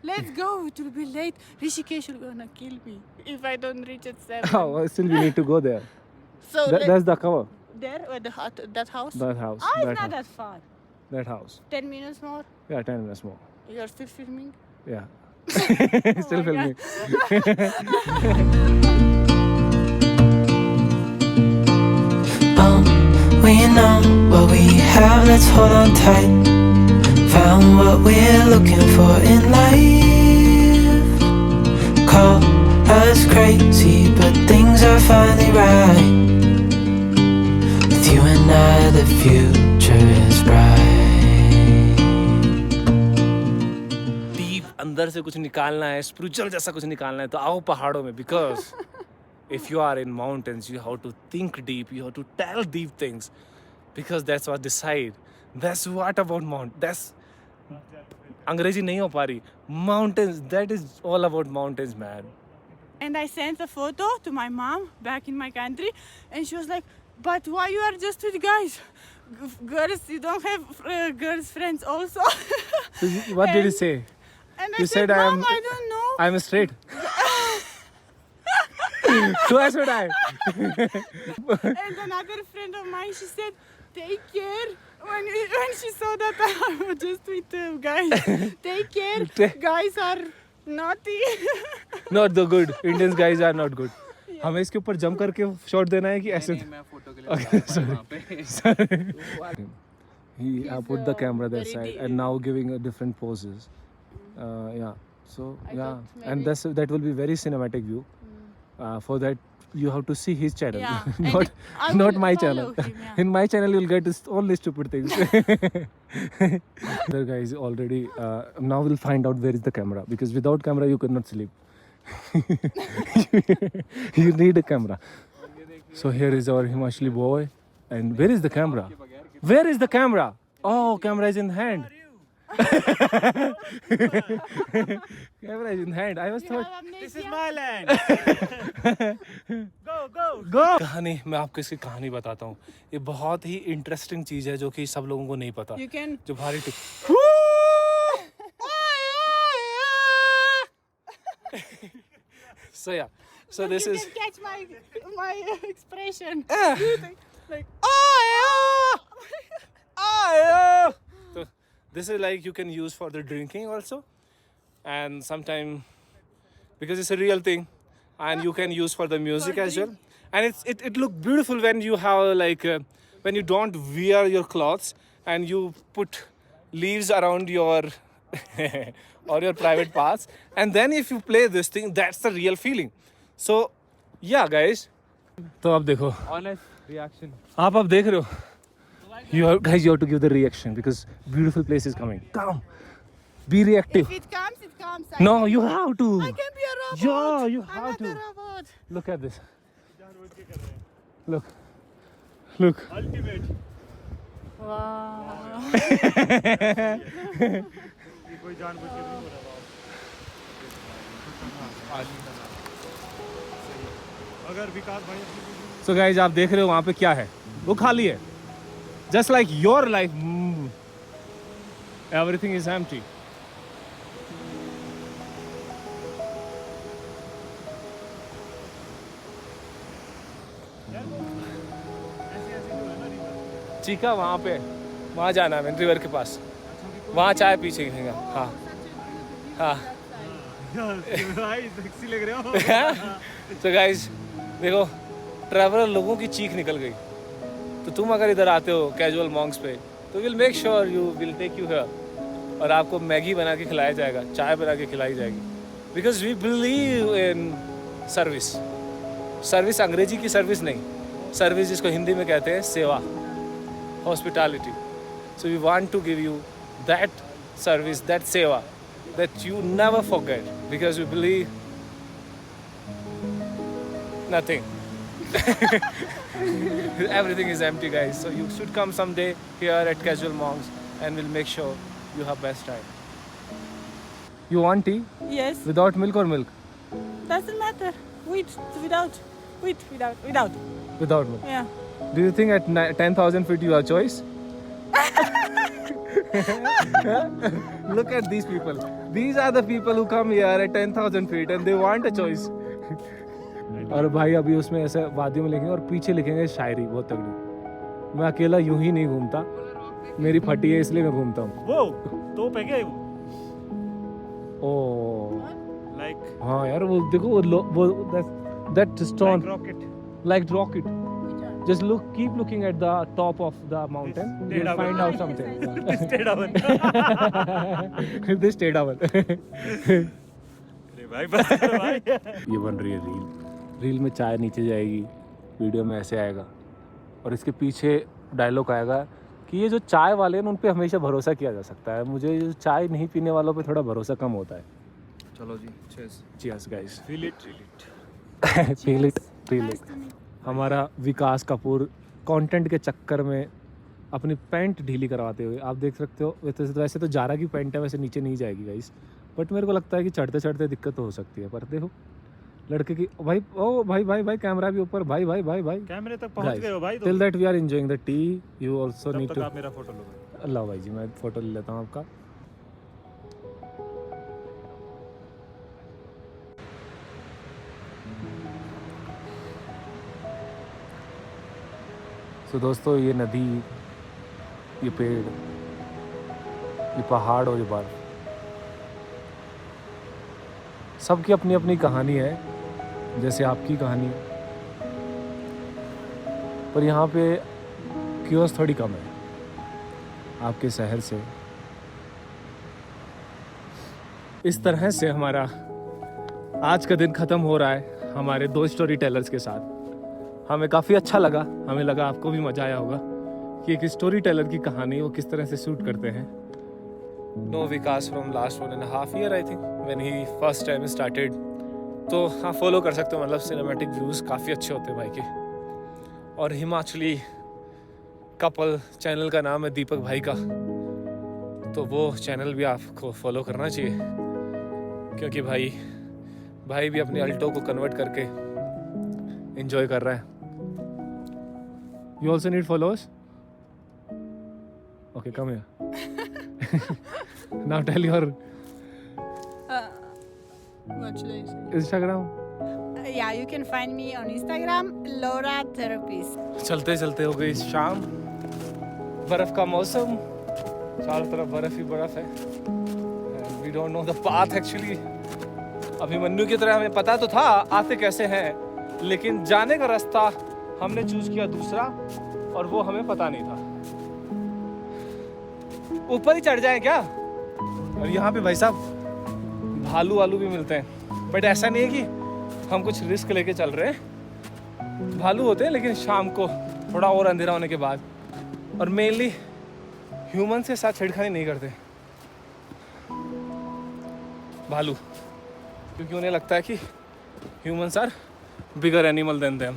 let's go. It will be late. Rishikesh will gonna kill me if I don't reach at 7. Oh, still we need to go there. So That's the cover. there, where that house. That house. Ah, it's that not house. that far. That house. 10 minutes more. Yeah, 10 minutes more. You're still filming? Yeah. Oh Still my filming. We know what we have, let's hold on tight. Found what we're looking for in life. Call us crazy, but things are finally right. With you and I, the future is bright. Deep अंदर से कुछ निकालना है, spiritual जैसा कुछ निकालना है तो आओ पहाड़ों में because if you are in mountains you have to think deep, you have to tell deep things because that's what decide. That's what about that's अंग्रेजी नहीं हो पा रही. Mountains, that is all about mountains, man. And I sent a photo to my mom back in my country, and she was like, "But why you are just with guys? Girls, you don't have girls friends also." So what did you say? And I You said Mom, I don't know. I'm straight. So I said And another friend of mine, she said, "Take care." When she saw that I was just with guys, take care. Guys are naughty. Not the good. Indians guys are not good. हमें इसके ऊपर jump करके shot देना है कि ऐसे? मैं photo के लिए वहाँ पे He put the camera that side and now giving a different poses. Yeah. So and that will be very cinematic view. For that you have to see his channel, Yeah. not my channel. Him, yeah. In my channel you'll get only stupid things. The guys already. Now we'll find out where is the camera because without camera you could not sleep. You need a camera. So here is our Himachali boy, and where is the camera? Where is the camera? Oh, camera is in hand. Camera is in hand. I was thought. This is my land. Go. कहानी मैं आपको इसकी कहानी बताता हूँ. ये बहुत ही interesting चीज है जो कि सब लोगों को नहीं पता. You can. जो भारी So yeah. So this you is. can catch my expression. Like So this is like you can use for the drinking also, and sometime because it's a real thing, and you can use for the music as well. And it look beautiful when you have like when you don't wear your clothes and you put leaves around your or your private parts, and then if you play this thing, that's the real feeling. So yeah, guys. तो अब देखो. Honest reaction. आप अब देख रहे हो. You have to give the reaction because beautiful place is coming. Come, be reactive. if it comes, it comes. No, you have to. I can be a robot. Yeah, you I'm have not to. a robot. Look at this. Look. Look. Ultimate. Wow. कोई जानबूझ के नहीं हो रहा अगर विकास भाई So guys, आप देख रहे हो वहाँ पे क्या है? वो खाली है. Just like your life, everything is empty. Chica वहाँ पे, वहाँ जाना है रिवर के पास. वहाँ चाय पी चाहिए. हाँ. हाँ. सेक्सी लग रहे हो. So guys, देखो ट्रैवलर लोगों की चीख निकल गई. तो तुम अगर इधर आते हो कैजुअल मॉन्क्स पे तो will make sure you will take you here और आपको मैगी बना के खिलाया जाएगा, चाय बना के खिलाई जाएगी. Because we believe in service. Service अंग्रेजी की सर्विस नहीं, सर्विस जिसको हिंदी में कहते हैं सेवा, hospitality. So we want to give you that service, that seva that you never forget because we believe nothing. Everything is empty, guys. So you should come someday here at Casual Monks and we'll make sure you have best time. You want tea? Yes. Without milk or milk? Doesn't matter. Without. Without milk. Yeah. Do you think at 10,000 feet you have choice? Look at these people. These are the people who come here at 10,000 feet and they want a choice. और भाई अभी उसमें ऐसे वादियों में लिखेंगे और पीछे लिखेंगे शायरी बहुत तगड़ी। मैं अकेला यूं ही नहीं घूमता, मेरी फटी है इसलिए मैं घूमता हूँ। वो तो पे गए वो ओह लाइक हाँ यार वो देखो वो that stone rocket like rocket. Just keep looking at the top of the mountain. Stay You'll down. find out something. Stay down They stay down. अरे भाई बस करो भाई ये बन रही है रील में चाय नीचे जाएगी, वीडियो में ऐसे आएगा और इसके पीछे डायलॉग आएगा कि ये जो चाय वाले हैं उन पे हमेशा भरोसा किया जा सकता है, मुझे जो चाय नहीं पीने वालों पे थोड़ा भरोसा कम होता है। चलो जी cheers Cheers guys. Feel it Feel it. हमारा विकास कपूर कंटेंट के चक्कर में अपनी पैंट ढीली करवाते हुए आप देख सकते हो। वैसे तो जारा की पैंट है, वैसे नीचे नहीं जाएगी गाइस, बट मेरे को लगता है कि चढ़ते चढ़ते दिक्कत तो हो सकती है। पर देखो लड़के की भाई ओ भाई भाई भाई कैमरा भी ऊपर भाई भाई भाई भाई कैमरे तक पहुंच गए हो भाई तो till that we are enjoying the tea you also need to. आप मेरा फोटो लो। अल्लाह भाई जी मैं फोटो ले लेता हूँ आपका। तो दोस्तों ये नदी, ये पेड़, ये पहाड़ और ये बर्फ, सबकी अपनी अपनी कहानी है, जैसे आपकी कहानी। पर यहाँ पे क्यूस थोड़ी कम है आपके शहर से। इस तरह से हमारा आज का दिन ख़त्म हो रहा है हमारे 2 स्टोरी टेलर्स के साथ। हमें काफ़ी अच्छा लगा, हमें लगा आपको भी मज़ा आया होगा कि एक स्टोरी टेलर की कहानी वो किस तरह से शूट करते हैं। No Vikas from last 1.5 year I think when he first time started. तो हाँ फॉलो कर सकते हो, मतलब सिनेमैटिक व्यूज़ काफ़ी अच्छे होते हैं भाई के। और हिमाचली कपल चैनल का नाम है दीपक भाई का, तो वो चैनल भी आपको फॉलो करना चाहिए क्योंकि भाई भी अपनी अल्टो को कन्वर्ट करके एंजॉय कर रहा है। You also need followers? Okay, come here. Now tell your What should I say? Instagram. Yeah, you can find me on Instagram, Laura Therapist. चलते चलते हो गई शाम, बर्फ का मौसम, चारों तरफ बर्फ ही बर्फ है। We don't know the path actually. Abhimanyu की तरह हमें पता तो था आते कैसे हैं, लेकिन जाने का रास्ता हमने चूज किया दूसरा और वो हमें पता नहीं था। ऊपर ही चढ़ जाए क्या? और यहाँ पे भाई साहब भालू वालू भी मिलते हैं, बट ऐसा नहीं है कि हम कुछ रिस्क लेके चल रहे हैं। भालू होते हैं लेकिन शाम को थोड़ा और अंधेरा होने के बाद, और मेनली ह्यूमन के साथ छेड़खानी नहीं करते भालू, क्योंकि उन्हें लगता है कि humans are bigger animal than them.